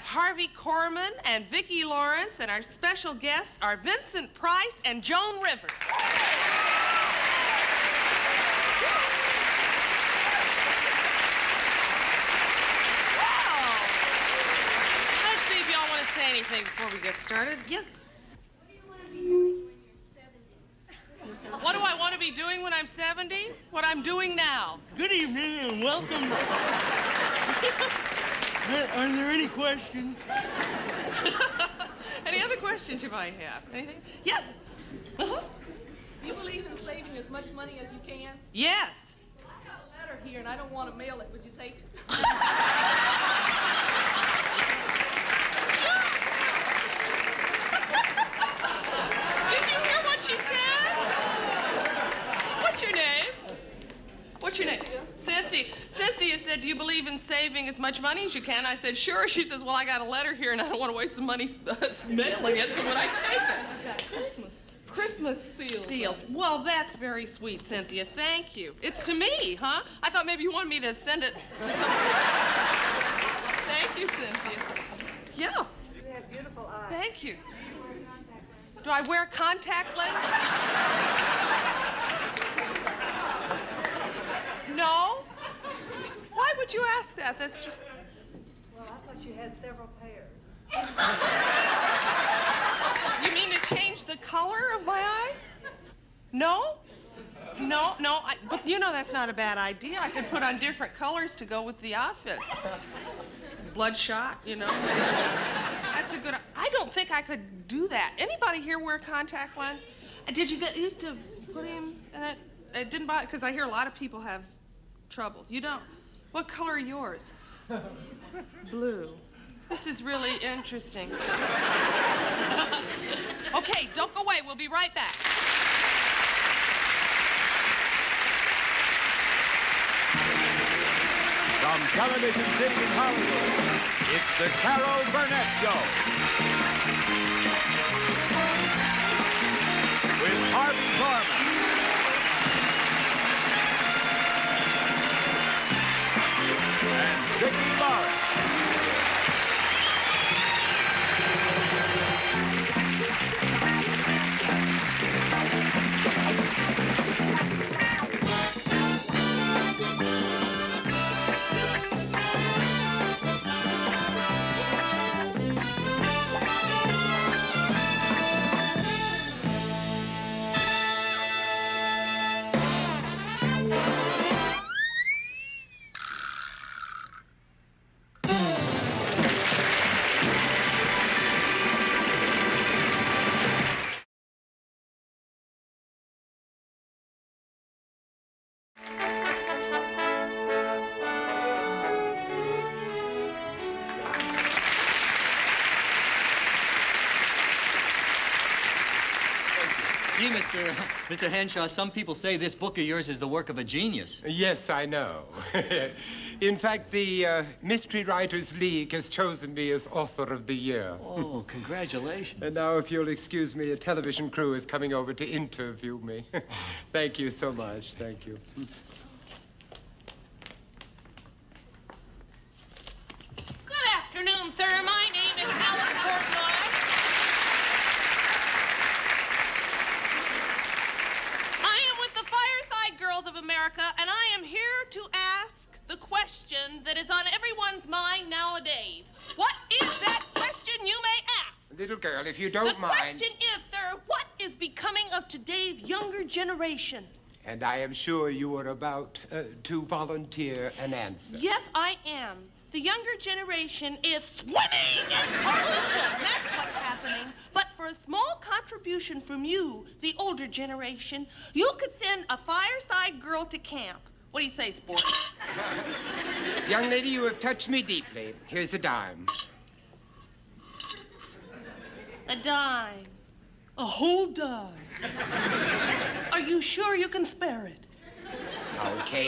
Harvey Korman and Vicki Lawrence, and our special guests are Vincent Price and Joan Rivers. Well, let's see if y'all want to say anything before we get started. Yes? What do you want to be doing when you're 70? What do I want to be doing when I'm 70? What I'm doing now. Good evening and welcome. Are there any questions? Any other questions you might have? Anything? Yes? Uh-huh. Do you believe in saving as much money as you can? Yes. Well, I got a letter here and I don't want to mail it. Would you take it? Did you hear what she said? What's your name? What's your name? Cynthia. Cynthia said, do you believe in saving as much money as you can? I said, sure. She says, well, I got a letter here and I don't want to waste some money mailing it, so would I take it? Christmas seals. Well, that's very sweet, Cynthia. Thank you. It's to me, huh? I thought maybe you wanted me to send it to somebody. Thank you, Cynthia. Yeah. You have beautiful eyes. Thank you. Do I wear contact lenses? No? Why would you ask that? That's... Well, I thought you had several pairs. You mean to change the color of my eyes? No? No. But you know that's not a bad idea. I could put on different colors to go with the outfits. Bloodshot, you know. That's a good... I don't think I could do that. Anybody here wear contact lenses? Did you get used to putting in it didn't bother... Because I hear a lot of people have trouble. You don't? What color are yours? Blue. This is really interesting. Okay, don't go away. We'll be right back. From Television City in Hollywood, it's the Carol Burnett Show. With Harvey Korman. And Vicki Lawrence. Gee, Mr. Henshaw, some people say this book of yours is the work of a genius. Yes, I know. In fact, the Mystery Writers League has chosen me as author of the year. Oh, congratulations. And now, if you'll excuse me, a television crew is coming over to interview me. Thank you so much. Thank you. Good afternoon, sir. My name is Alice Portnoy. Girls of America, and I am here to ask the question that is on everyone's mind nowadays. What is that question, you may ask? Little girl, if you don't mind... The question is, sir, what is becoming of today's younger generation? And I am sure you are about to volunteer an answer. Yes, I am. The younger generation is swimming in pollution. That's what's happening. But for a small contribution from you, the older generation, you could send a fireside girl to camp. What do you say, sport? Young lady, you have touched me deeply. Here's a dime. A dime. A whole dime. Are you sure you can spare it?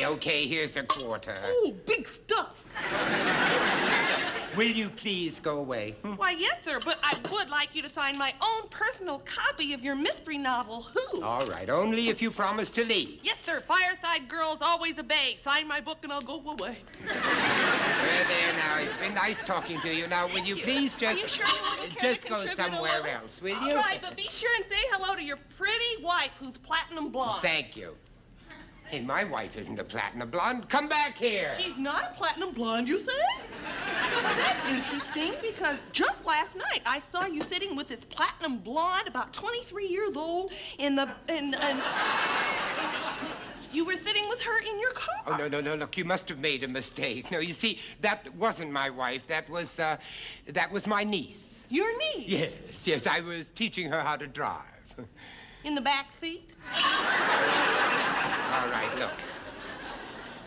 Okay, here's a quarter. Oh, big stuff. Will you please go away? Why, yes, sir, but I would like you to sign my own personal copy of your mystery novel, Who? All right, only if you promise to leave. Yes, sir. Fireside girls always obey. Sign my book and I'll go away. there now. It's been nice talking to you. Now, will you please Are just... you sure you wouldn't care to just go contribute a somewhere little? else, will All you? right, but be sure and say hello to your pretty wife who's platinum blonde. Thank you. Hey, my wife isn't a platinum blonde. Come back here. She's not a platinum blonde, you say? That's interesting, because just last night I saw you sitting with this platinum blonde, about 23 years old, in you were sitting with her in your car. Oh, no. Look, you must have made a mistake. No, you see, that wasn't my wife. That was my niece. Your niece? Yes. I was teaching her how to drive. In the back seat? All right, look.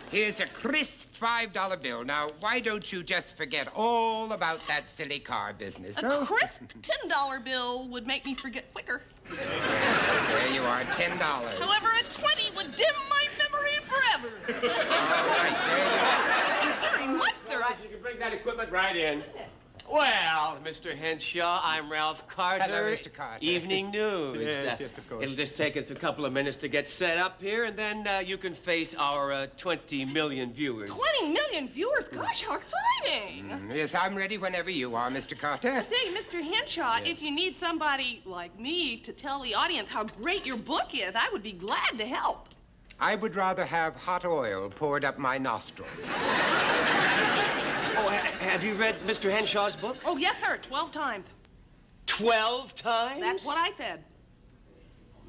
Here's a crisp $5 bill. Now, why don't you just forget all about that silly car business? A crisp $10 bill would make me forget quicker. There you are, $10. However, a 20 would dim my memory forever. All right, there you are. Thank you very much, sir. You can bring that equipment right in. Well, Mr. Henshaw, I'm Ralph Carter. Hello, Mr. Carter. Evening News. Yes, of course. It'll just take us a couple of minutes to get set up here, and then you can face our 20 million viewers. 20 million viewers? Gosh, how exciting. Yes, I'm ready whenever you are, Mr. Carter. Say, Mr. Henshaw, if you need somebody like me to tell the audience how great your book is, I would be glad to help. I would rather have hot oil poured up my nostrils. Oh, have you read Mr. Henshaw's book? Oh, yes, sir, 12 times. 12 times? That's what I said.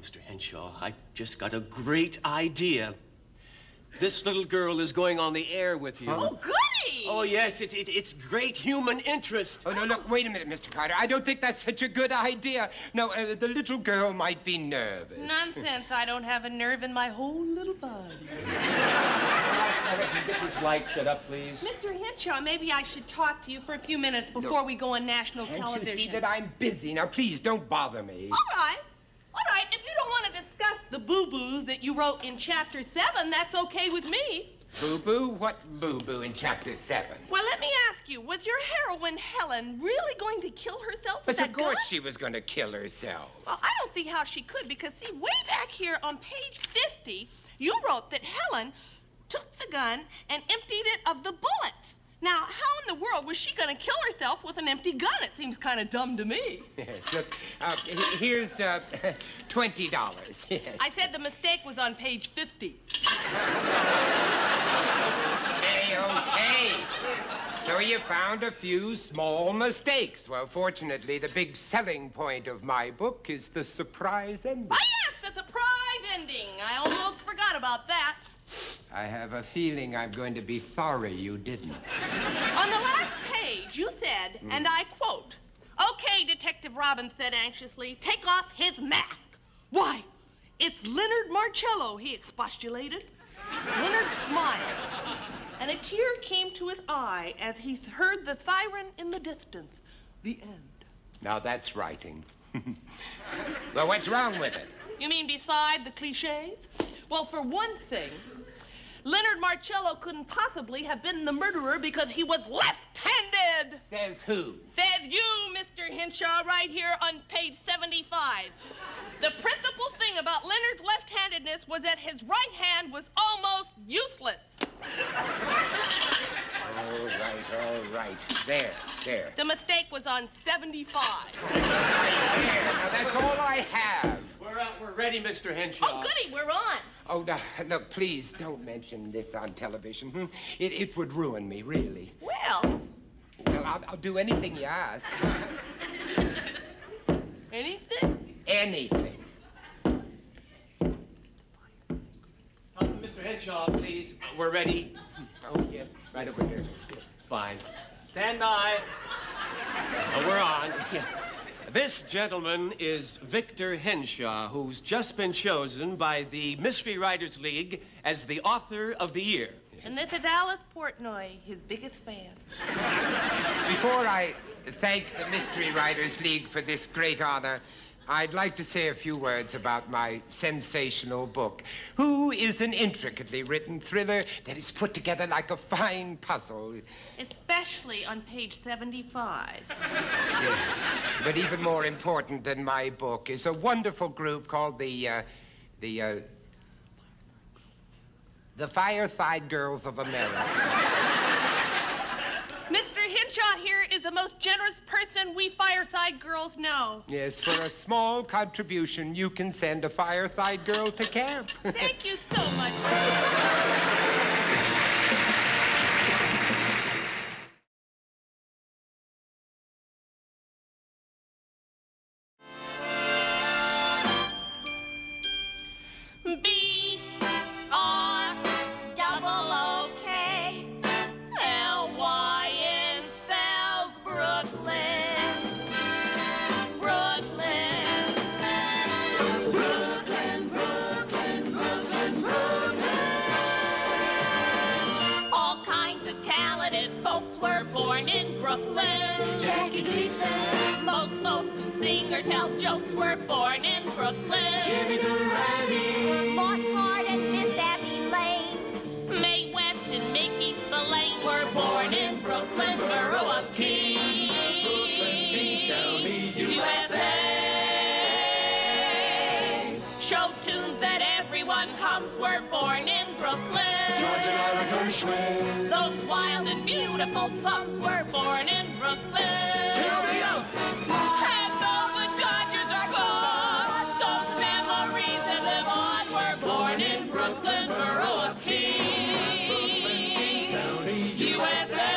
Mr. Henshaw, I just got a great idea. This little girl is going on the air with you. Oh, goody! Oh, yes, it's great human interest. Oh, no, look, wait a minute, Mr. Carter. I don't think that's such a good idea. No, the little girl might be nervous. Nonsense. I don't have a nerve in my whole little body. Can you get this light set up, please? Mr. Henshaw, maybe I should talk to you for a few minutes before we go on national television. Can't you see that I'm busy? Now, please, don't bother me. All right. If you don't want to discuss the boo-boos that you wrote in Chapter 7, that's okay with me. Boo-boo? What boo-boo in Chapter 7? Well, let me ask you, was your heroine, Helen, really going to kill herself with But that of course gun? she was going to kill herself. Well, I don't see how she could, because, see, way back here on page 50, you wrote that Helen took the gun and emptied it of the bullets. Now, how in the world was she going to kill herself with an empty gun? It seems kind of dumb to me. Yes, look, here's $20. Yes. I said the mistake was on page 50. Okay. So you found a few small mistakes. Well, fortunately, the big selling point of my book is the surprise ending. Oh, yes, the surprise ending. I almost forgot about that. I have a feeling I'm going to be sorry you didn't. On the last page, you said, and I quote, "Okay, Detective Robbins said anxiously, take off his mask." Why, it's Leonard Marcello, he expostulated. Leonard smiled, and a tear came to his eye as he heard the siren in the distance. The end. Now that's writing. Well, what's wrong with it? You mean beside the cliches? Well, for one thing, Leonard Marcello couldn't possibly have been the murderer because he was left-handed. Says who? Says you, Mr. Henshaw, right here on page 75. The principal thing about Leonard's left-handedness was that his right hand was almost useless. All right. There. The mistake was on 75. There. Now, that's all I have. We're ready, Mr. Henshaw. Oh, goody, we're on. Oh, now, look, please don't mention this on television. It would ruin me, really. Well, I'll do anything you ask. anything? Anything. Mr. Henshaw, please. We're ready. Oh, yes, right over here. Fine. Stand by. We're on. This gentleman is Victor Henshaw, who's just been chosen by the Mystery Writers League as the author of the year. And this is Alice Portnoy, his biggest fan. Before I thank the Mystery Writers League for this great honor, I'd like to say a few words about my sensational book, Who is an intricately written thriller that is put together like a fine puzzle. Especially on page 75. Yes. But even more important than my book is a wonderful group called the Fireside Girls of America. is the most generous person we Fireside girls know. Yes, for a small contribution, you can send a Fireside girl to camp. Thank you so much. B-R-O-O-K L-Y-N spells Brooklyn. Brooklyn. Brooklyn, Brooklyn, Brooklyn, Brooklyn. All kinds of talented folks were born in Brooklyn. Jackie Gleason. Most folks who sing or tell jokes were born in Brooklyn. Jimmy Durante. Mark Hart and Fifth Abbey Lane. Mae West and Mickey Spillane were born in Brooklyn, borough of Queens. Kings County, USA. Show tunes that everyone hums were born in Brooklyn. George and Ira Gershwin. Those wild and beautiful plums were born in Brooklyn. Kill me up! And all the Dodgers are gone. Those memories that live on were born in Brooklyn, borough of Queens. Kings County, USA.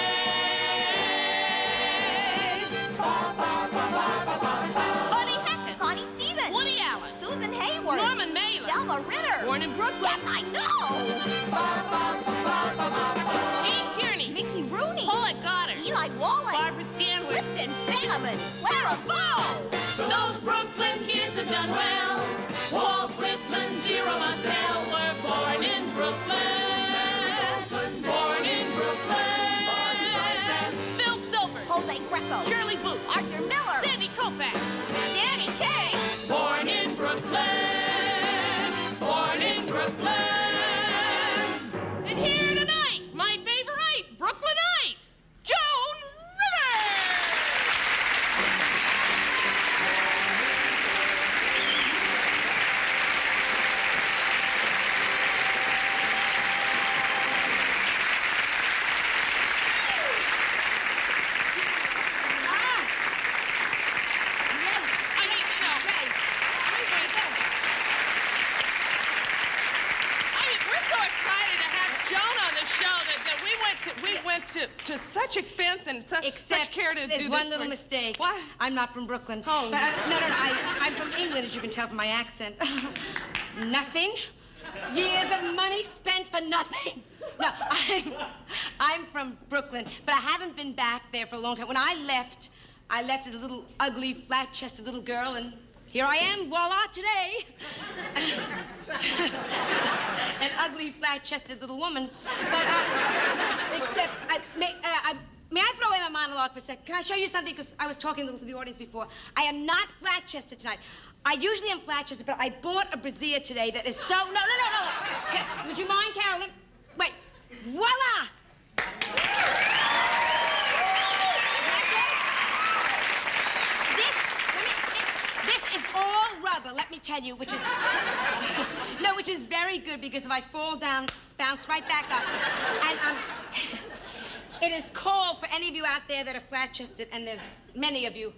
Buddy Hackett. Connie Stevens. Woody Allen. Susan Hayward. Norman Mailer. Thelma Ritter. Born in Brooklyn. Yes, I know. Gene Tierney. Mickey Rooney. Paulette Goddard. Eli Wallach. Barbara Stanwyck. Clifton Bannerman. Clara Bow. Those Brooklyn kids have done well. Walt Whitman, Zero Mostel were born in Brooklyn. Born in Brooklyn. Phil Silver. Jose Greco. Shirley Booth. Arthur Miller. Sandy Koufax. Danny Kaye. Born in Brooklyn. Born in Brooklyn. And here tonight, my favorite Brooklynite, Joan Rivers. We went to such expense and such care to do this. There's one little mistake. What? I'm not from Brooklyn. Oh. No. I'm from England, as you can tell from my accent. Nothing. Years of money spent for nothing. No, I'm from Brooklyn, but I haven't been back there for a long time. When I left as a little ugly, flat-chested little girl, and here I am, voila, today. An ugly, flat-chested little woman. But, except, may I throw away my monologue for a second? Can I show you something? Because I was talking a little to the audience before. I am not flat-chested tonight. I usually am flat-chested, but I bought a brassiere today that is so... No. Would you mind, Carolyn? Wait. Voila! This is all rubber, let me tell you, which is... No, which is very good, because if I fall down, bounce right back up. And, it is called, for any of you out there that are flat-chested, and there are many of you...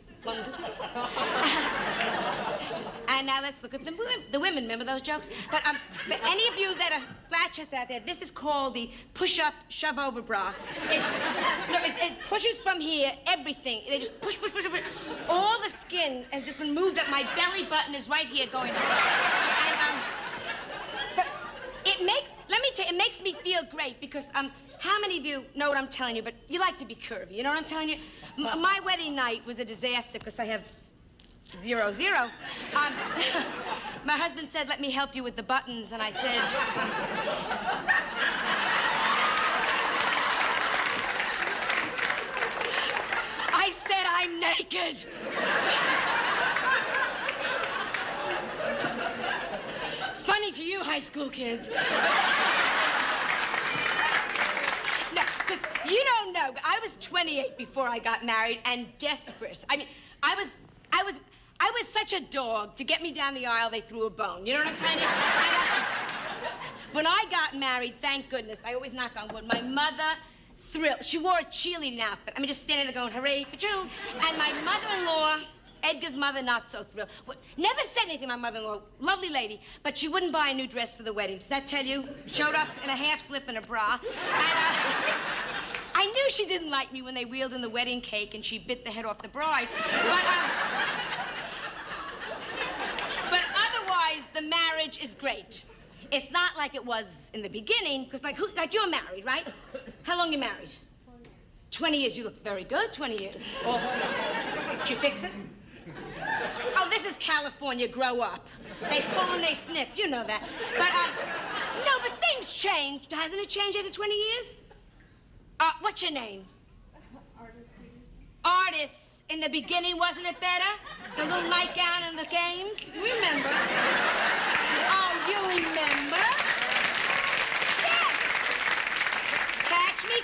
And now let's look at the women. Remember those jokes? But for any of you that are flat-chested out there, this is called the push-up, shove-over bra. It pushes from here everything. They just push. All the skin has just been moved up. My belly button is right here going. And, but it makes me feel great because how many of you know what I'm telling you? But you like to be curvy. You know what I'm telling you? My wedding night was a disaster because I have 0. My husband said, "Let me help you with the buttons," and I said, "I'm naked." Funny to you, high school kids. No, because you don't know. I was 28 before I got married and desperate. I mean, I was such a dog. To get me down the aisle, they threw a bone. You know what I'm telling you? When I got married, thank goodness, I always knock on wood, my mother thrilled. She wore a cheerleading outfit. I mean, just standing there going, hooray for June. And my mother-in-law, Edgar's mother, not so thrilled. Never said anything, my mother-in-law. Lovely lady. But she wouldn't buy a new dress for the wedding. Does that tell you? Showed up in a half slip and a bra. And, I knew she didn't like me when they wheeled in the wedding cake and she bit the head off the bride. But otherwise, the marriage is great. It's not like it was in the beginning, because like you're married, right? How long you married? 20 years. You look very good, 20 years. Oh. Did you fix it? Oh, this is California, grow up. They pull and they snip, you know that. But, no, but things changed. Hasn't it changed after 20 years? What's your name? Artists. In the beginning, wasn't it better? The little nightgown and the games? Remember? Oh, you remember? Yes.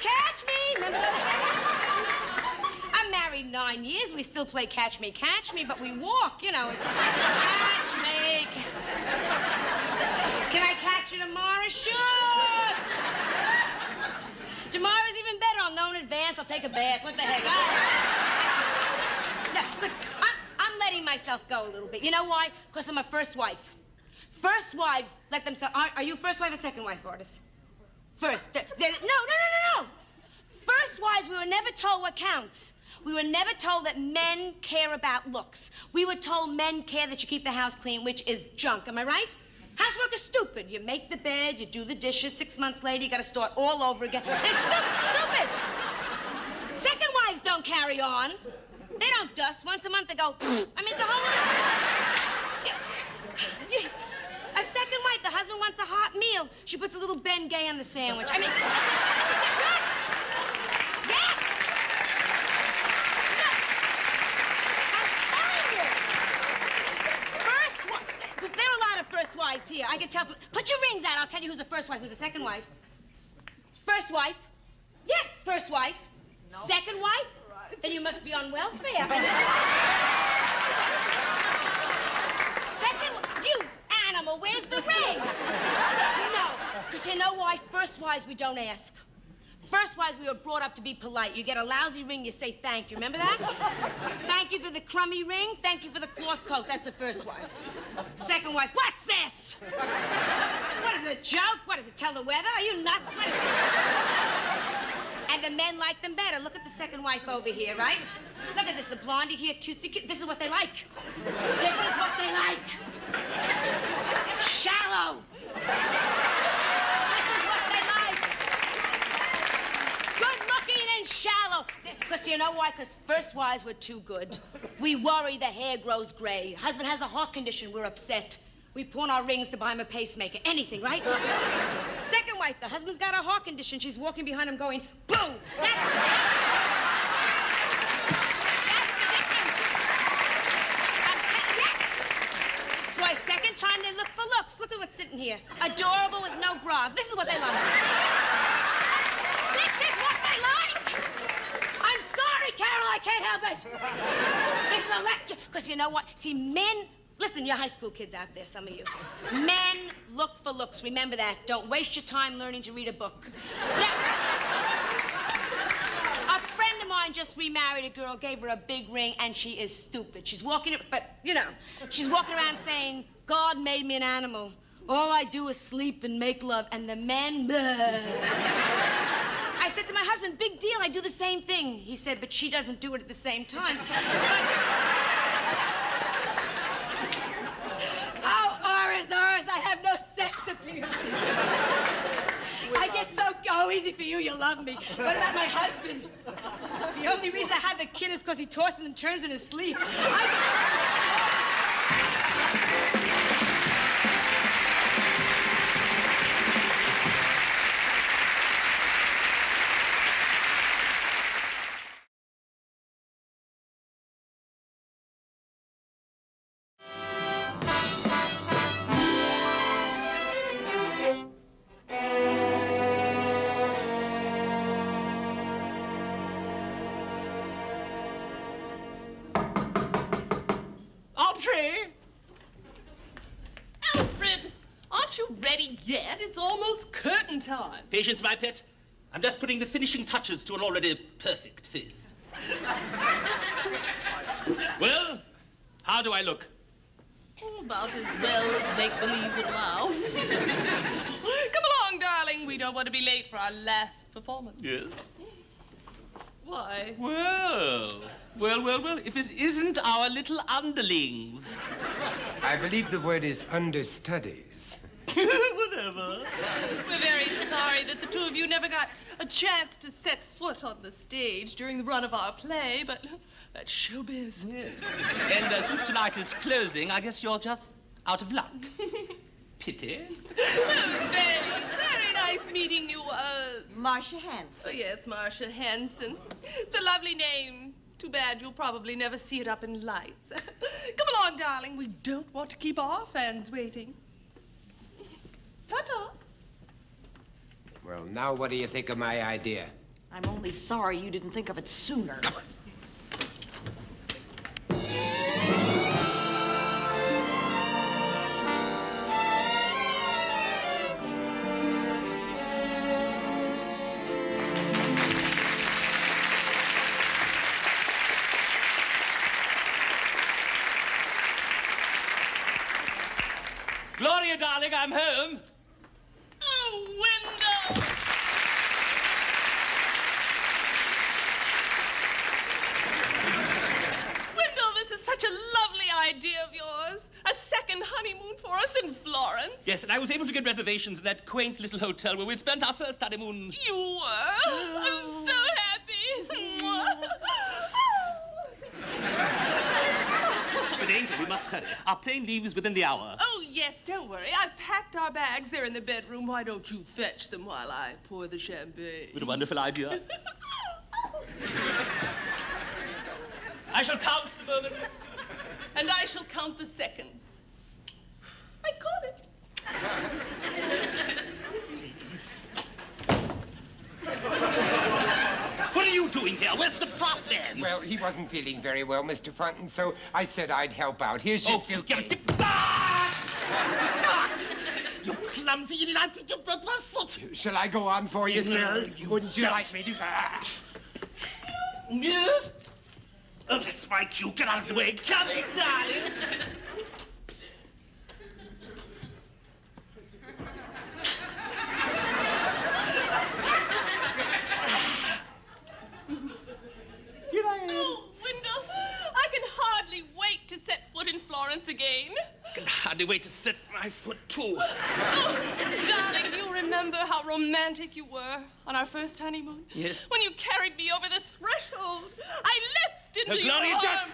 Catch me. Remember those? I'm married 9 years. We still play catch me, but we walk. You know, it's catch me. Can I catch you tomorrow? Sure. Tomorrow's even better. I'll know in advance. I'll take a bath. What the heck? No, because I'm letting myself go a little bit. You know why? Because I'm a first wife. First wives let themselves... Are you first wife or second wife, Artist? First. No. First wives, we were never told what counts. We were never told that men care about looks. We were told men care that you keep the house clean, which is junk. Am I right? Housework is stupid. You make the bed, you do the dishes. 6 months later, you got to start all over again. It's stupid. Second wives don't carry on. They don't dust. Once a month, they go, I mean, it's a whole other... A second wife, the husband wants a hot meal. She puts a little Ben Gay on the sandwich. I mean, yes! Because there are a lot of first wives here. I can tell from... Put your rings out. I'll tell you who's the first wife, who's the second wife. First wife? Yes, first wife. No. Second wife? Right. Then you must be on welfare. Second... You animal, where's the ring? No, because you know why? First wives, we don't ask. First wives, we were brought up to be polite. You get a lousy ring, you say thank you. Remember that? Thank you for the crummy ring. Thank you for the cloth coat. That's a first wife. Second wife, what's this? What is it, a joke? What does it tell the weather? Are you nuts? What is this? And the men like them better. Look at the second wife over here, right? Look at this, the blondie here, cutesy cute. This is what they like. This is what they like. Shallow. This is what they like. Good looking and shallow. Because you know why? Because first wives were too good. We worry the hair grows gray. Husband has a heart condition, we're upset. We pawn our rings to buy him a pacemaker. Anything, right? Second wife, the husband's got a heart condition. She's walking behind him going, boom! That's the difference. Yes! That's why second time they look for looks. Look at what's sitting here. Adorable with no bra. This is what they like. This is what they like! I'm sorry, Carol, I can't help it. This is a lecture. Because you know what? See, men... Listen, you high school kids out there, some of you. Men look for looks. Remember that. Don't waste your time learning to read a book. Now, a friend of mine just remarried a girl, gave her a big ring, and she is stupid. She's walking, but, you know, she's walking around saying, God made me an animal. All I do is sleep and make love, and the men, blah. I said to my husband, big deal, I do the same thing. He said, but she doesn't do it at the same time. Ours, I have no sex appeal. I get so... Oh, easy for you, you love me. What about my husband? The only reason I had the kid is because he tosses and turns in his sleep. Alfred, aren't you ready yet? It's almost curtain time. Patience, my pet. I'm just putting the finishing touches to an already perfect face. Well, how do I look? Oh, about as well as make-believe would allow. Come along, darling. We don't want to be late for our last performance. Yes? Why? Well, if it isn't our little underlings. I believe the word is understudies. Whatever. We're very sorry that the two of you never got a chance to set foot on the stage during the run of our play, but that's showbiz. Yes. And since tonight is closing, I guess you're just out of luck. Pity. Well, it was very nice meeting you, Marcia Hanson. Oh, yes, Marcia Hanson. It's a lovely name. Too bad you'll probably never see it up in lights. Come along, darling. We don't want to keep our fans waiting. Ta-ta. Well, now what do you think of my idea? I'm only sorry you didn't think of it sooner. Gloria, darling, I'm home. Oh, Wendell! Wendell, this is such a lovely idea of yours. A second honeymoon for us in Florence. Yes, and I was able to get reservations in that quaint little hotel where we spent our first honeymoon. You were? I'm so happy. But, Angel, we must hurry. Our plane leaves within the hour. Oh, yes, don't worry. I've packed our bags. They're in the bedroom. Why don't you fetch them while I pour the champagne? What a wonderful idea. I shall count the moments. And I shall count the seconds. I caught it. What are you doing here? Where's the prop man? Well, he wasn't feeling very well, Mr. Frunton, so I said I'd help out. Here's your suitcase. You clumsy idiot! I think you broke my foot. Shall I go on for you, sir? Wouldn't you like me to? Yes? Oh, that's my cue. Get out of the way. Coming, darling. Here I am. Oh, Wendell, I can hardly wait to set foot in Florence again. I can hardly wait to set my foot, too. Oh, darling, do you remember how romantic you were on our first honeymoon? Yes. When you carried me over the threshold, I leapt into your Gloria, arms.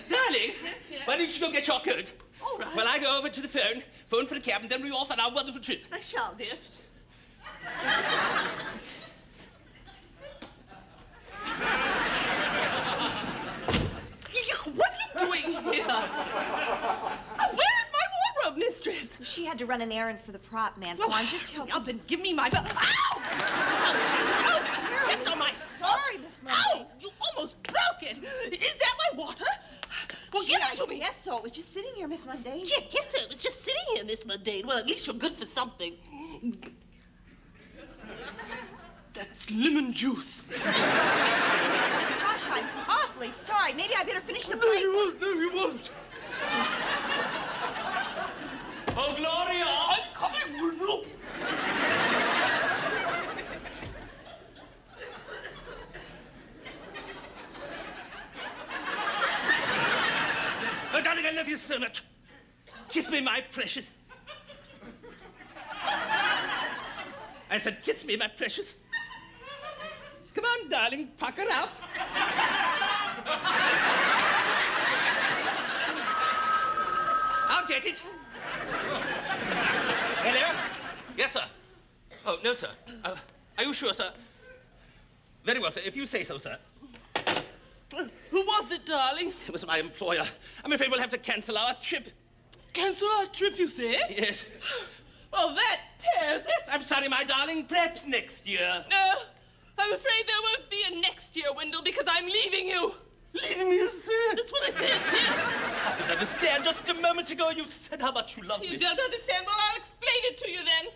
Darling, why don't you go get your coat? All right. Well, I go over to the phone for a cab, and then we're off on our wonderful trip. I shall, dear. What are you doing here? Where is my wardrobe, mistress? She had to run an errand for the prop man, so I'm just helping. Now then, give me my... Ow! Ow! Get on my... Sorry, Miss Monday. Ow! You almost broke it. Is that my water? Well, give it to me. Yes, so it was just sitting here, Miss Mundane. Yes, sir. It was just sitting here, Miss Mundane. Well, at least you're good for something. That's lemon juice. Gosh, I'm awfully sorry. Maybe I better finish the plate. No, you won't. Oh, Gloria! I'm coming. Look. Oh, darling, I love you so much. Kiss me, my precious. I said, kiss me, my precious. Come on, darling, pucker up. I'll get it. Hello? Yes, sir. Oh, no, sir. Are you sure, sir? Very well, sir. If you say so, sir. Who was it, darling? It was my employer. I'm afraid we'll have to cancel our trip. Cancel our trip, you say? Yes. Well, that tears it. I'm sorry, my darling. Perhaps next year. No, I'm afraid there won't be a next year, Wendell, because I'm leaving you. Leaving me, sir. That's what I said, yes. I didn't understand. Just a moment ago, you said how much you love me. You don't understand? Well, I'll explain it to you then.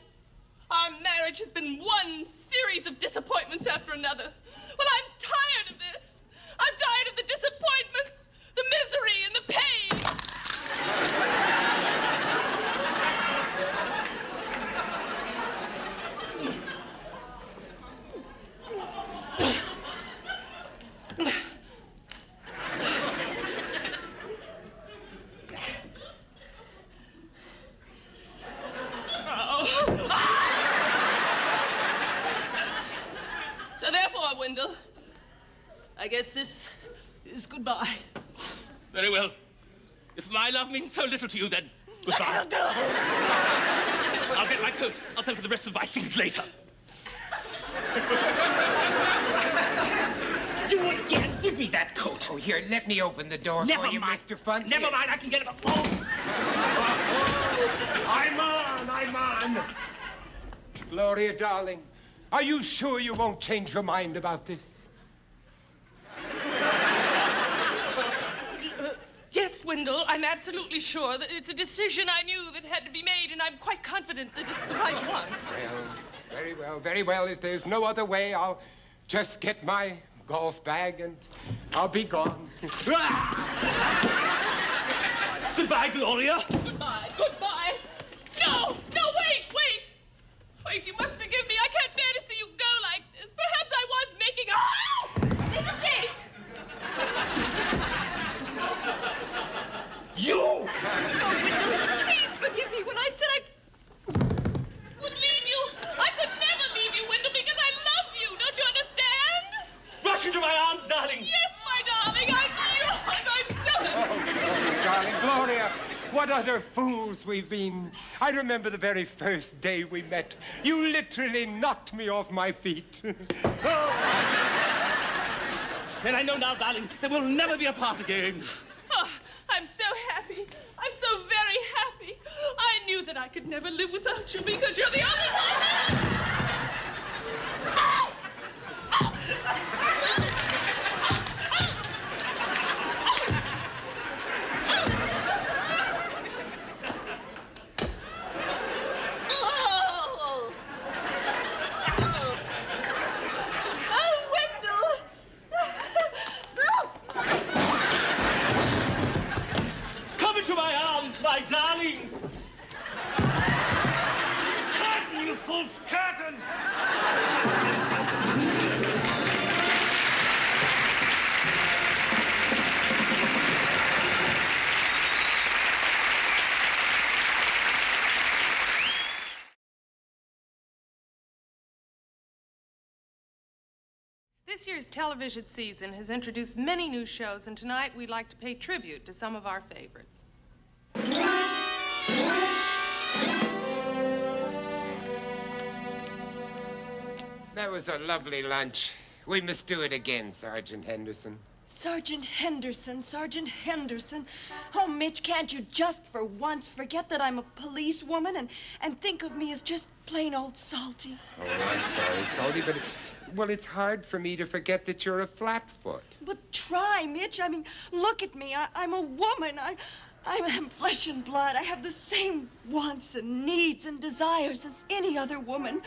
Our marriage has been one series of disappointments after another. Well, I'm tired of this. I'm tired of the disappointments, the misery, and the pain. So therefore, Wendell, I guess this is goodbye. Very well. If my love means so little to you, then goodbye. I'll get my coat. I'll send for the rest of my things later. You again! Give me that coat! Oh, here, let me open the door for you, Mr. Funk. Never mind, I can get it a phone. I'm on. Gloria, darling, are you sure you won't change your mind about this? Yes, Wendell, I'm absolutely sure that it's a decision I knew that had to be made, and I'm quite confident that it's the right one. Well, very well. If there's no other way, I'll just get my golf bag and I'll be gone. Goodbye, Gloria. Goodbye. No, wait. Wait, you must forgive me. I can't bear to see you go like this. Perhaps I was making a mistake. You! Oh, Wendell, please forgive me when I said I would leave you. I could never leave you, Wendell, because I love you. Don't you understand? Rush into my arms, darling. Yes, my darling. I'm yours. I'm so... Oh, darling, Gloria, what utter fools we've been. I remember the very first day we met. You literally knocked me off my feet. And I know now, darling, that we'll never be apart again. Oh, I'm so happy. I'm so very happy. I knew that I could never live without you because you're the only one. Ow! Ow! My darling! Curtain, you false curtain! This year's television season has introduced many new shows, and tonight we'd like to pay tribute to some of our favorites. That was a lovely lunch. We must do it again, Sergeant Henderson. Sergeant Henderson. Oh, Mitch, can't you just for once forget that I'm a policewoman and think of me as just plain old Salty? Oh, I'm sorry, Salty, but, well, it's hard for me to forget that you're a flatfoot. But try, Mitch. I mean, look at me. I'm a woman. I am flesh and blood. I have the same wants and needs and desires as any other woman.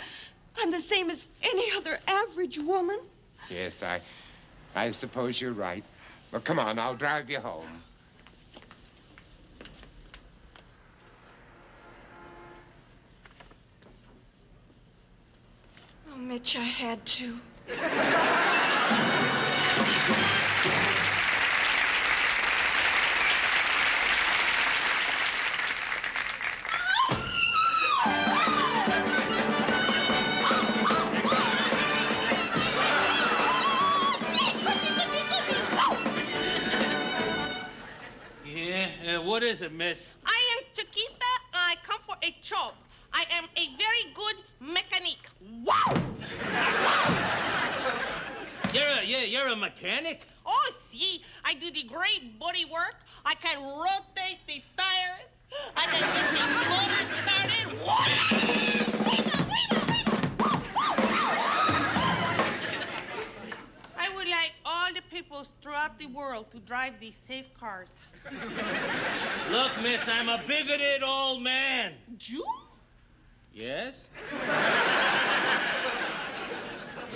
I'm the same as any other average woman. Yes, I suppose you're right. Well, come on, I'll drive you home. Oh, Mitch, I had to. What is it, miss? I am Chiquita. I come for a job. I am a very good mechanic. Wow! You're a mechanic? Oh, see, I do the great body work. I can rotate the tires. I can get the motor started. I would like all the people throughout the world to drive these safe cars. Look, miss, I'm a bigoted old man. Jew? Yes?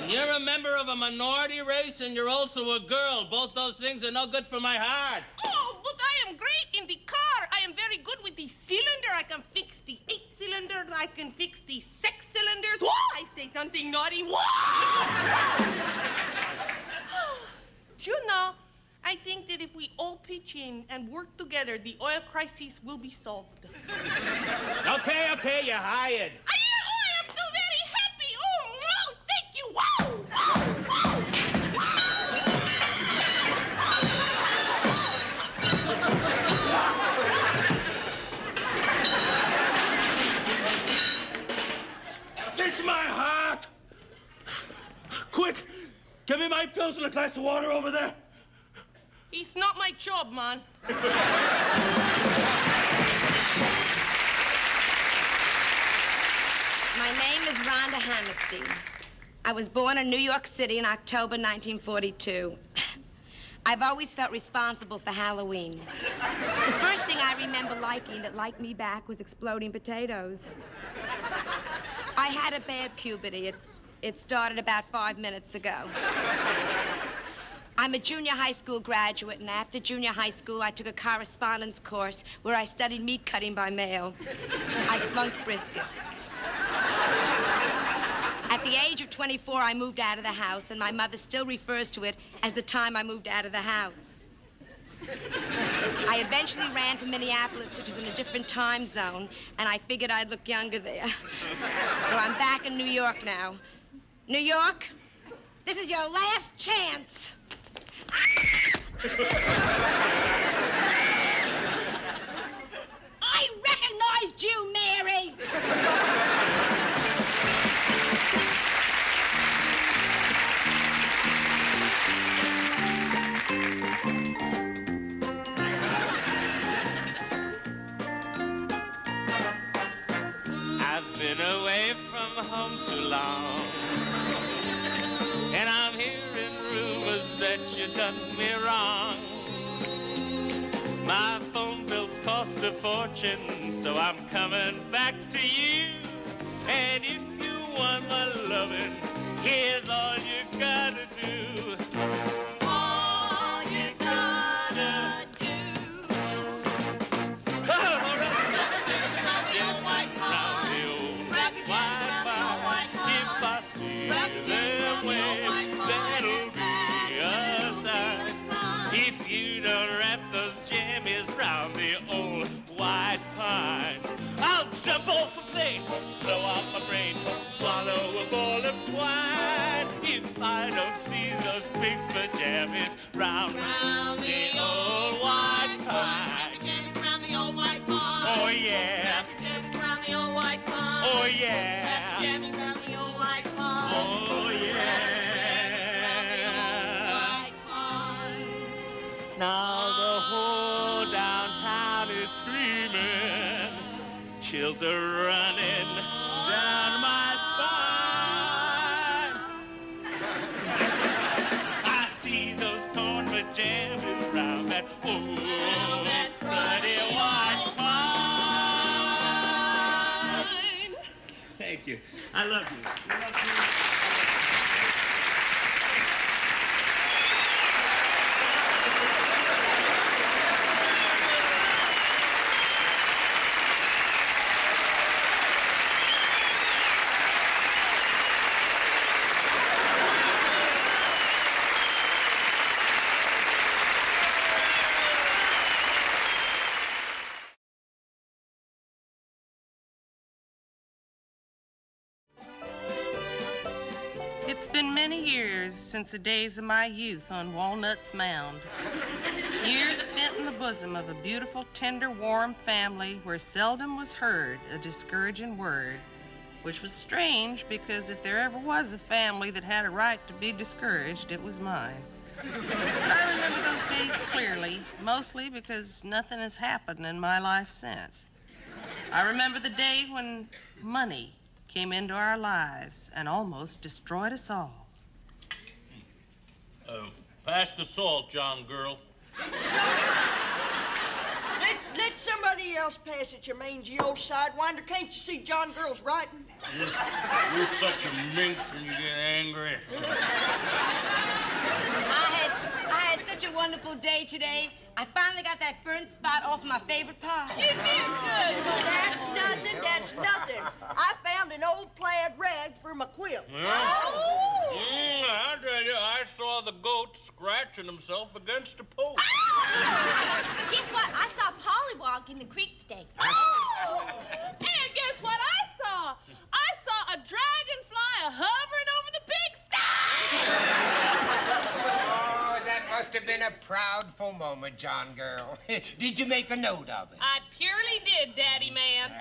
You're a member of a minority race and you're also a girl. Both those things are no good for my heart. Oh, but I am great in the car. I am very good with the cylinder. I can fix the 8-cylinder. I can fix the 6-cylinder. Whoa, I say something naughty. Whoa! You know, I think that if we all pitch in and work together, the oil crisis will be solved. Okay, you're hired. Oh, I am so very happy. Oh, no, thank you. Wow, wow, wow. It's my heart. Quick, give me my pills and a glass of water over there. It's not my job, man. My name is Rhonda Hammerstein. I was born in New York City in October 1942. I've always felt responsible for Halloween. The first thing I remember liking that liked me back was exploding potatoes. I had a bad puberty. It started about 5 minutes ago. I'm a junior high school graduate, and after junior high school, I took a correspondence course where I studied meat cutting by mail. I flunked brisket. At the age of 24, I moved out of the house, and my mother still refers to it as the time I moved out of the house. I eventually ran to Minneapolis, which is in a different time zone, and I figured I'd look younger there. Well, I'm back in New York now. New York, this is your last chance. I recognized you, Mary. I've been away from home too long, and I'm hearing rumors that you done me wrong. My phone bills cost a fortune, so I'm coming back to you. And if you want my loving, here's all you gotta do. All you gotta do. If I see them wave, that'll be a sign. If you don't wrap those jammies round the old white pine, I'll jump off a plane, blow out my brain, swallow a ball of twine. If I don't see those big pajamas round the old white pine. Oh yeah. Oh yeah. Oh yeah. Now the whole downtown is screaming, chills are running down my spine. I see those torn pajamas round that old bloody white pine. Thank you. I love you. I love you. It's been many years since the days of my youth on Walnut's Mound. Years spent in the bosom of a beautiful, tender, warm family where seldom was heard a discouraging word, which was strange because if there ever was a family that had a right to be discouraged, it was mine. I remember those days clearly, mostly because nothing has happened in my life since. I remember the day when money came into our lives and almost destroyed us all. Pass the salt, John girl. Let somebody else pass it, you mangy old sidewinder. Can't you see John Girl's writing? You're such a minx when you get angry. I had such a wonderful day today. I finally got that burnt spot off my favorite pie. You did good. That's nothing. I found an old plaid rag for my quilt. Yeah? I tell you, I saw the goat scratching himself against a post. Guess what? I saw Pollywog in the creek today. And guess what I saw? I saw a dragonfly hovering over the pigsty. Oh, that must have been a proudful moment, John Girl. Did you make a note of it? I purely did, Daddy Man.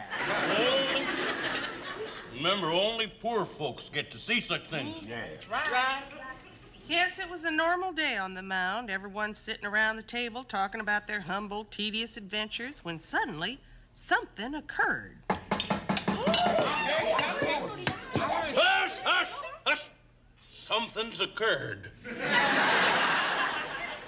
Remember, only poor folks get to see such things. That's right. Yes, it was a normal day on the mound. Everyone sitting around the table talking about their humble, tedious adventures when suddenly something occurred. Hush, hush, hush. Something's occurred.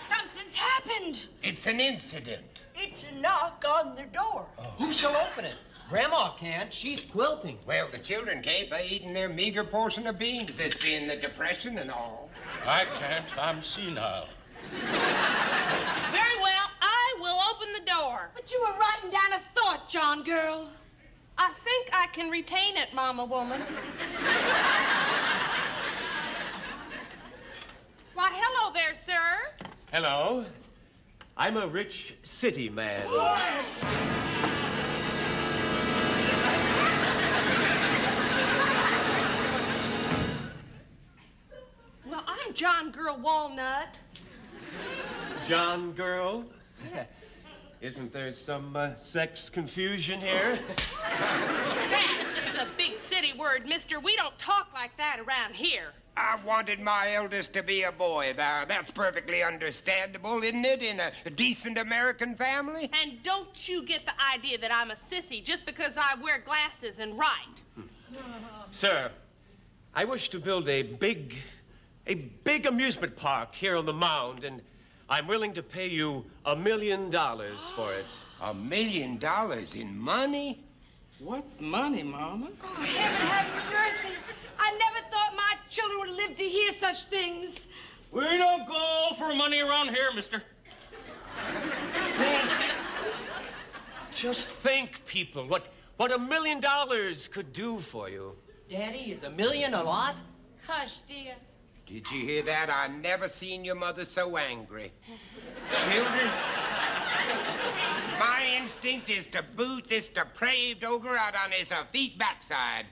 Something's happened. It's an incident. It's a knock on the door. Who shall open it? Grandma can't. She's quilting. Well, the children can't. They eating their meager portion of beans, this being the Depression and all. I can't. I'm senile. Very well, I will open the door. But you were writing down a thought, John Girl. I think I can retain it, Mama Woman. Why, hello there, sir. Hello. I'm a rich city man. Well, I'm John Girl Walnut. John Girl? Isn't there some sex confusion here? That's a big city word, mister. We don't talk like that around here. I wanted my eldest to be a boy. That's perfectly understandable, isn't it, in a decent American family? And don't you get the idea that I'm a sissy just because I wear glasses and write. Sir, I wish to build a big amusement park here on the mound, and I'm willing to pay you $1 million for it. $1 million in money? What's money, Mama? Oh, heaven have mercy. I never thought my children would live to hear such things. We don't go for money around here, mister. Just think, people, what $1 million could do for you. Daddy, is $1 million a lot? Hush, dear. Did you hear that? I never seen your mother so angry. Children, my instinct is to boot this depraved ogre out on his effete backside.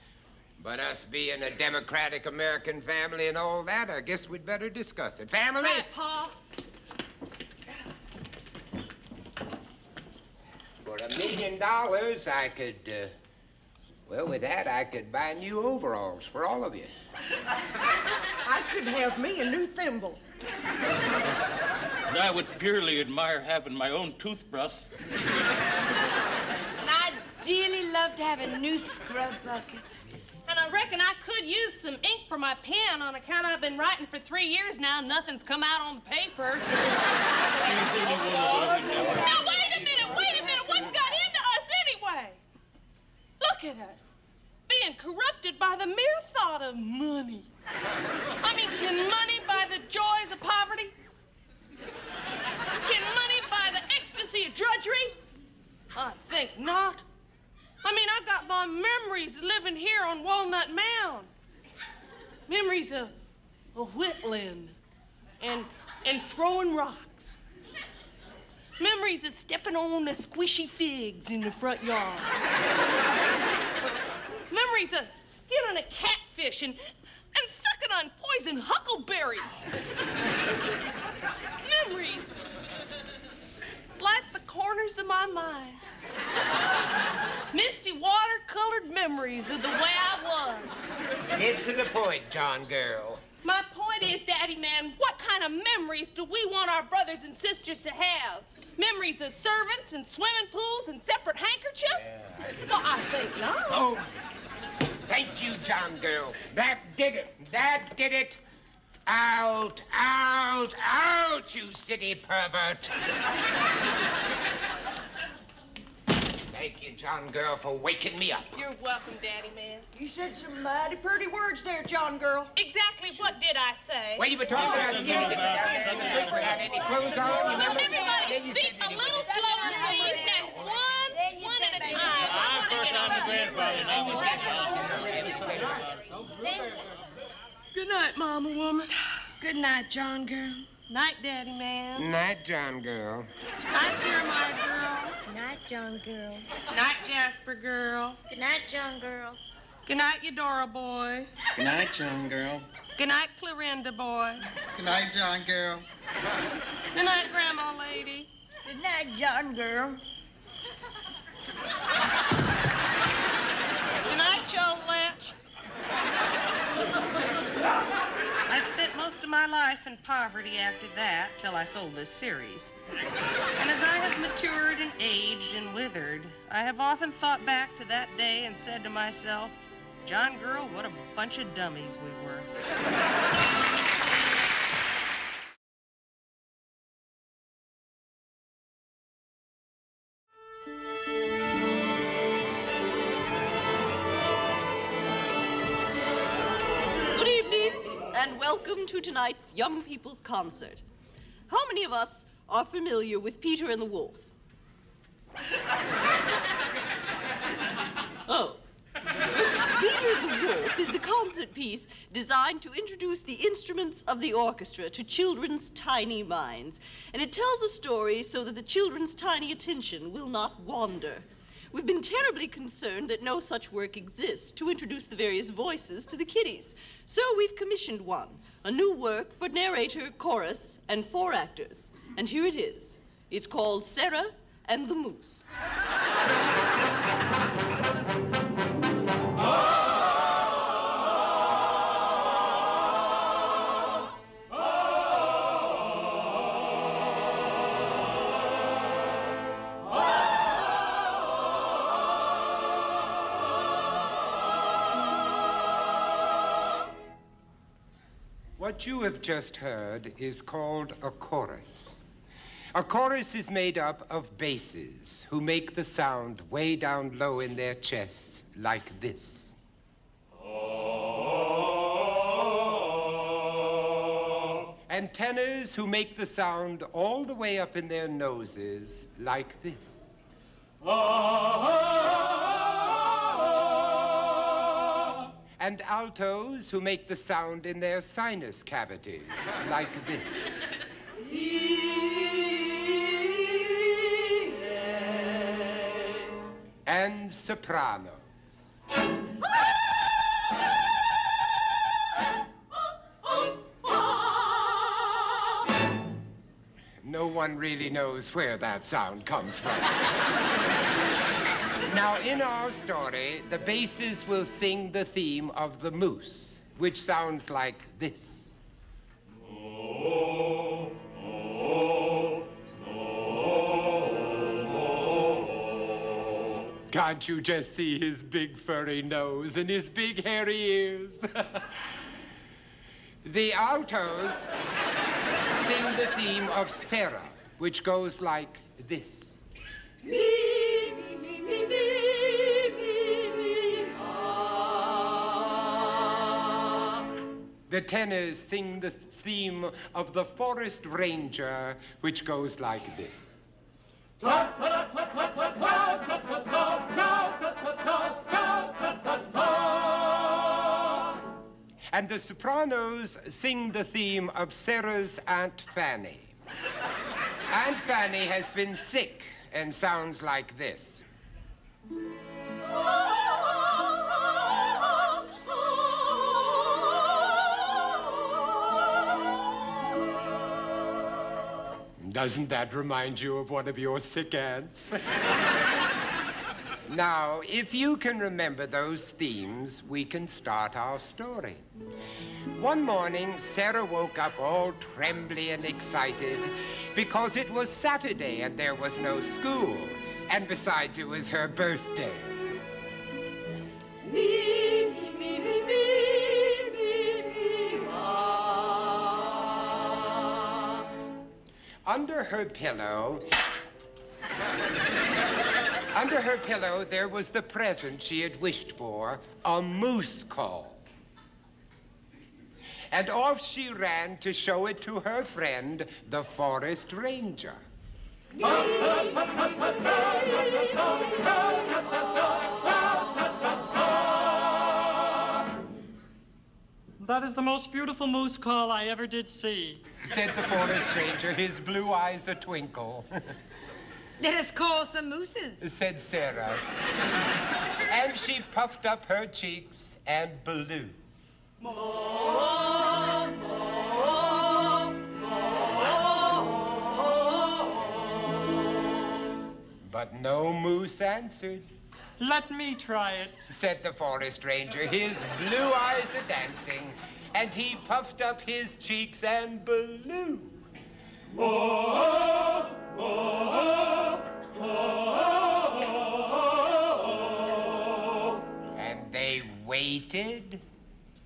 But us being a democratic American family and all that, I guess we'd better discuss it. Family? Right, Pa. For $1 million, I could, well, with that, I could buy new overalls for all of you. I could have me a new thimble. And I would purely admire having my own toothbrush. And I'd dearly love to have a new scrub bucket. And I reckon I could use some ink for my pen on account I've been writing for 3 years now. Nothing's come out on the paper. Now, wait a minute. What's got into us anyway? Look at us. Being corrupted by the mere thought of money. I mean, can money buy the joys of poverty? Can money buy the ecstasy of drudgery? I think not. I mean, I've got my memories living here on Walnut Mound. Memories of whittling and throwing rocks. Memories of stepping on the squishy figs in the front yard. Memories of stealing a catfish and sucking on poison huckleberries. Memories light the corners of my mind. Misty watercolored memories of the way I was. Get to the point, John Girl. My point is, Daddy Man, what kind of memories do we want our brothers and sisters to have? Memories of servants and swimming pools and separate handkerchiefs? Well, I think not. Oh, thank you, John Girl. That did it. Out, out, out, you city pervert. Thank you, John Girl, for waking me up. You're welcome, Daddy Man. You said some mighty pretty words there, John Girl. Exactly what did I say? Well, you were talking about skinny dipping without any clothes on. You Will remember? everybody speak a little slower, please? Now, one at a time. I'm first on the grandfather. Good night, Mama Woman. Good night, John Girl. Night, Daddy Man. Night, John Girl. Night, Jeremiah Girl. Good night, John Girl. Night, Jasper Girl. Good night, John Girl. Good night, Eudora Boy. Good night, John Girl. Good night, Clorinda Boy. Good night, John Girl. Good night, Grandma Lady. Good night, John Girl. Good night, Joe Lynch. I spent most of my life in poverty after that, till I sold this series. And as I have matured and aged and withered, I have often thought back to that day and said to myself, John Girl, what a bunch of dummies we were. Good evening, and welcome to tonight's Young People's Concert. How many of us are familiar with Peter and the Wolf? Oh. Peter and the Wolf is a concert piece designed to introduce the instruments of the orchestra to children's tiny minds. And it tells a story so that the children's tiny attention will not wander. We've been terribly concerned that no such work exists to introduce the various voices to the kiddies. So we've commissioned one, a new work for narrator, chorus, and 4 actors. And here it is. It's called Sarah and the Moose. What you have just heard is called a chorus. A chorus is made up of basses who make the sound way down low in their chests, like this. And tenors who make the sound all the way up in their noses, like this. And altos who make the sound in their sinus cavities, like this. And sopranos. No one really knows where that sound comes from. Now, in our story, the basses will sing the theme of the moose, which sounds like this. Can't you just see his big furry nose and his big hairy ears? The altos sing the theme of Sarah, which goes like this. The tenors sing the theme of the forest ranger, which goes like this. And the sopranos sing the theme of Sarah's Aunt Fanny. Aunt Fanny has been sick and sounds like this. Doesn't that remind you of one of your sick aunts? Now, if you can remember those themes, we can start our story. One morning, Sarah woke up all trembly and excited because it was Saturday and there was no school. And besides, it was her birthday. Under her pillow, there was the present she had wished for, a moose call. And off she ran to show it to her friend, the forest ranger. That is the most beautiful moose call I ever did see, said the forest ranger, his blue eyes a twinkle. Let us call some mooses, said Sarah. And she puffed up her cheeks and blew. But no moose answered. Let me try it, said the forest ranger, his blue eyes a-dancing, and he puffed up his cheeks and blew. And they waited.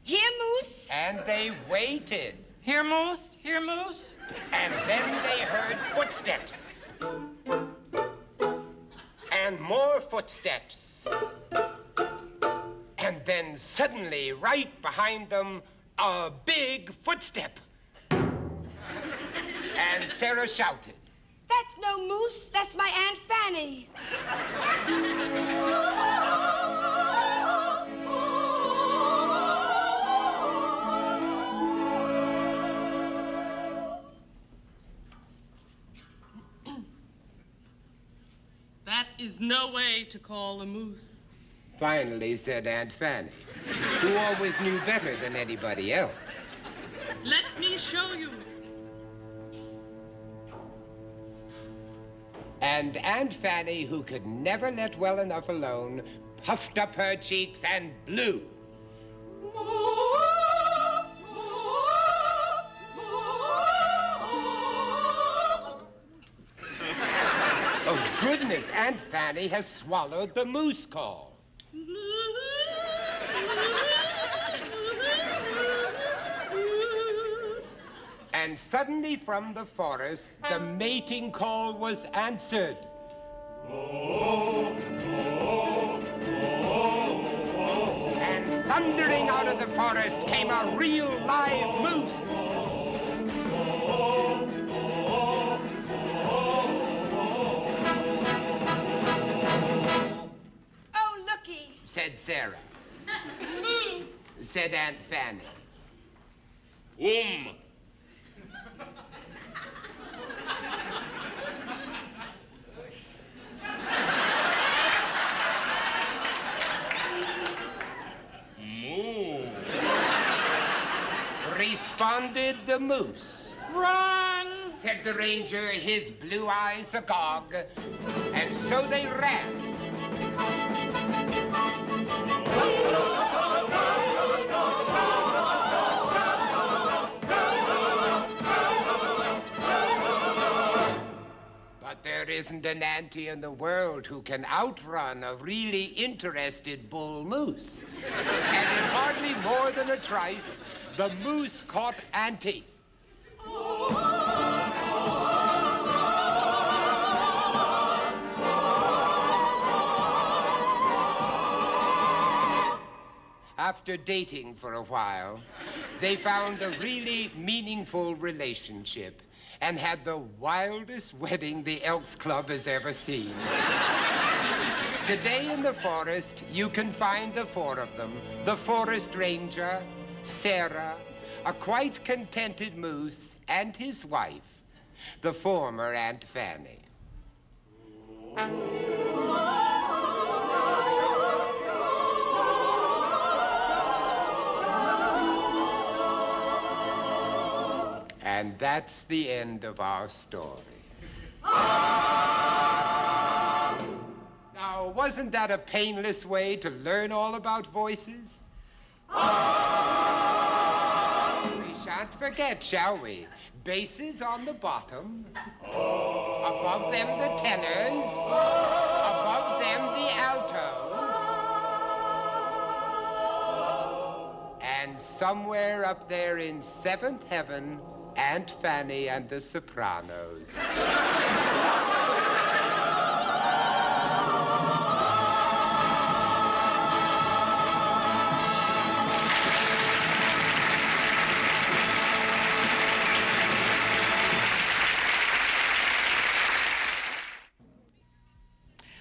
Here, moose. And they waited. Here, moose. Here, moose. And then they heard footsteps. And more footsteps. And then suddenly, right behind them, a big footstep. And Sarah shouted. That's no moose, that's my Aunt Fanny. That is no way to call a moose. Finally, said Aunt Fanny, who always knew better than anybody else. Let me show you. And Aunt Fanny, who could never let well enough alone, puffed up her cheeks and blew. Oh, goodness, Aunt Fanny has swallowed the moose call. And suddenly from the forest, the mating call was answered. And thundering out of the forest came a real live moose. Oh, looky, said Sarah. Said Aunt Fanny. Moo. Responded the moose. Run, said the ranger, his blue eyes agog. And so they ran. But there isn't an auntie in the world who can outrun a really interested bull moose. And in hardly more than a trice, the moose caught Auntie. After dating for a while, they found a really meaningful relationship and had the wildest wedding the Elks Club has ever seen. Today in the forest, you can find the four of them, the forest ranger, Sarah, a quite contented moose, and his wife, the former Aunt Fanny. And that's the end of our story. Now, wasn't that a painless way to learn all about voices? We shan't forget, shall we? Basses on the bottom, above them the tenors, above them the altos, and somewhere up there in seventh heaven, Aunt Fanny and the Sopranos.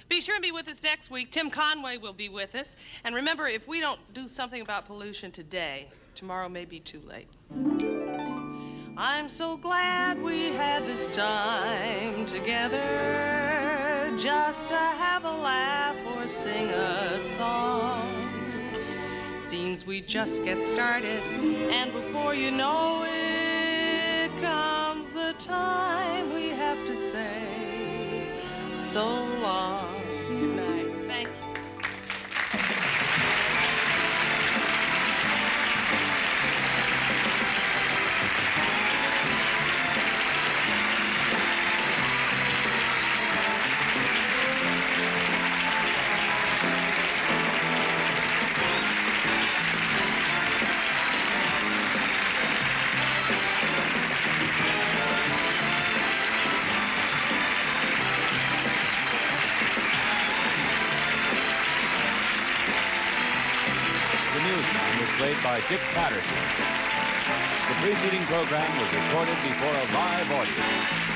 Be sure and be with us next week. Tim Conway will be with us. And remember, if we don't do something about pollution today, tomorrow may be too late. I'm so glad we had this time together, just to have a laugh or sing a song. Seems we just get started, and before you know it, comes the time we have to say so long. Good night. Thank you. Played by Dick Patterson. The preceding program was recorded before a live audience.